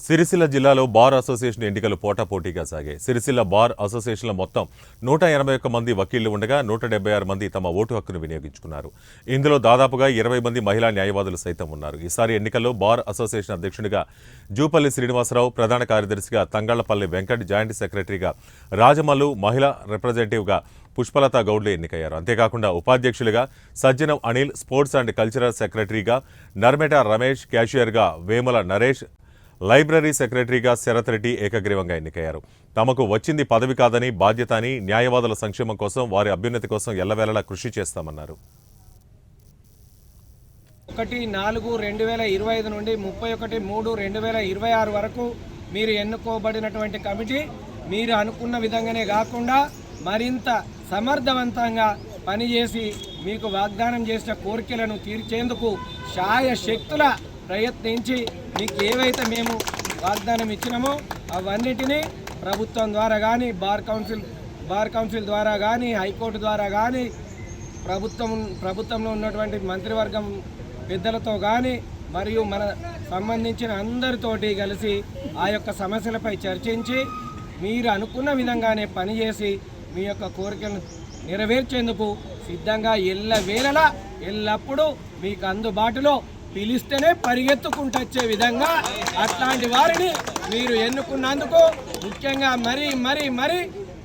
సిరిసిల్ల జిల్లాలో bar association ఎన్నికలు పోటాపోటీగా సాగాయి. సిరిసిల్ల బార్ అసోసియేషన్లో మొత్తం 181 మంది వకీళ్లు ఉండగా 176 మంది తమ ఓటు హక్కును వినియోగించుకున్నారు. ఇందులో దాదాపుగా 20 మంది మహిళా న్యాయవాదులు సైతం ఉన్నారు. ఈసారి ఎన్నికల్లో బార్ అసోసియేషన్ అధ్యక్షుడిగా జూపల్లి శ్రీనివాసరావు, ప్రధాన కార్యదర్శిగా తంగళ్లపల్లి వెంకట్, జాయింట్ సెక్రటరీగా రాజమల్లు, మహిళా రిప్రజెంటేటివ్గా పుష్పలత గౌడ్లు ఎన్నికయ్యారు. అంతేకాకుండా ఉపాధ్యక్షులుగా సజ్జనం అనిల్, స్పోర్ట్స్ అండ్ కల్చరల్ సెక్రటరీగా నర్మెట రమేష్, క్యాషియర్గా వేముల నరేష్, లైబ్రరీ సెక్రటరీగా శరత్ రెడ్డి ఏకగ్రీవంగా ఎన్నికయ్యారు. తమకు వచ్చింది పదవి కాదని, బాధ్యత అని, న్యాయవాదుల సంక్షేమం కోసం, వారి అభ్యున్నతి కోసం ఎల్లవేళలా కృషి చేస్తామన్నారు. 1/4/2025 నుండి 31/3/2026 వరకు మీరు ఎన్నుకోబడినటువంటి కమిటీ మీరు అనుకున్న విధంగానే కాకుండా మరింత సమర్థవంతంగా పనిచేసి మీకు వాగ్దానం చేసిన కోరికలను తీర్చేందుకు శాయశక్తుల ప్రయత్నించి మీకు ఏవైతే మేము వాగ్దానం ఇచ్చినామో అవన్నిటినీ ప్రభుత్వం ద్వారా కానీ, బార్ కౌన్సిల్ ద్వారా కానీ, హైకోర్టు ద్వారా కానీ, ప్రభుత్వంలో ఉన్నటువంటి మంత్రివర్గం పెద్దలతో కానీ మరియు మన సంబంధించిన అందరితోటి కలిసి ఆ యొక్క సమస్యలపై చర్చించి మీరు అనుకున్న విధంగానే పనిచేసి మీ యొక్క కోరికలను నెరవేర్చేందుకు సిద్ధంగా ఎల్లవేళలా ఎల్లప్పుడూ మీకు అందుబాటులో పిలిస్తేనే పరిగెత్తుకుంటొచ్చే విధంగా అట్లాంటి వారిని మీరు ఎన్నుకున్నందుకు ముఖ్యంగా మరీ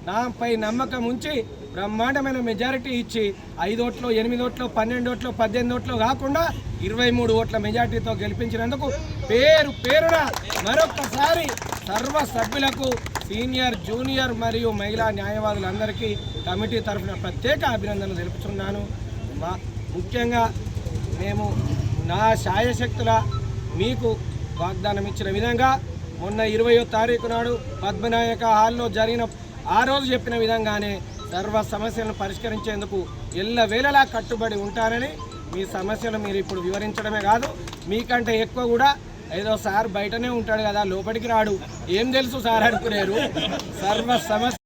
నాపై నమ్మకం ఉంచి బ్రహ్మాండమైన మెజారిటీ ఇచ్చి 5 ఓట్లు, 8 ఓట్లు, 12 ఓట్లు, 18 ఓట్లు కాకుండా 23 ఓట్ల మెజారిటీతో గెలిపించినందుకు పేరున మరొకసారి సర్వ సభ్యులకు, సీనియర్, జూనియర్ మరియు మహిళా న్యాయవాదులందరికీ కమిటీ తరఫున ప్రత్యేక అభినందనలు తెలుపుతున్నాను. ముఖ్యంగా మేము నా శాయశక్తుల మీకు వాగ్దానం ఇచ్చిన విధంగా మొన్న 20వ తారీఖు నాడు పద్మనాయక హాల్లో జరిగిన ఆ రోజు చెప్పిన విధంగానే సర్వ సమస్యలను పరిష్కరించేందుకు ఎల్లవేళలా కట్టుబడి ఉంటానని, మీ సమస్యలు మీరు ఇప్పుడు వివరించడమే కాదు, మీకంటే ఎక్కువ కూడా ఏదో సార్ బయటనే ఉంటాడు కదా లోపలికి రాడు, ఏం తెలుసు సార్ అనుకునేరు. సర్వ సమస్య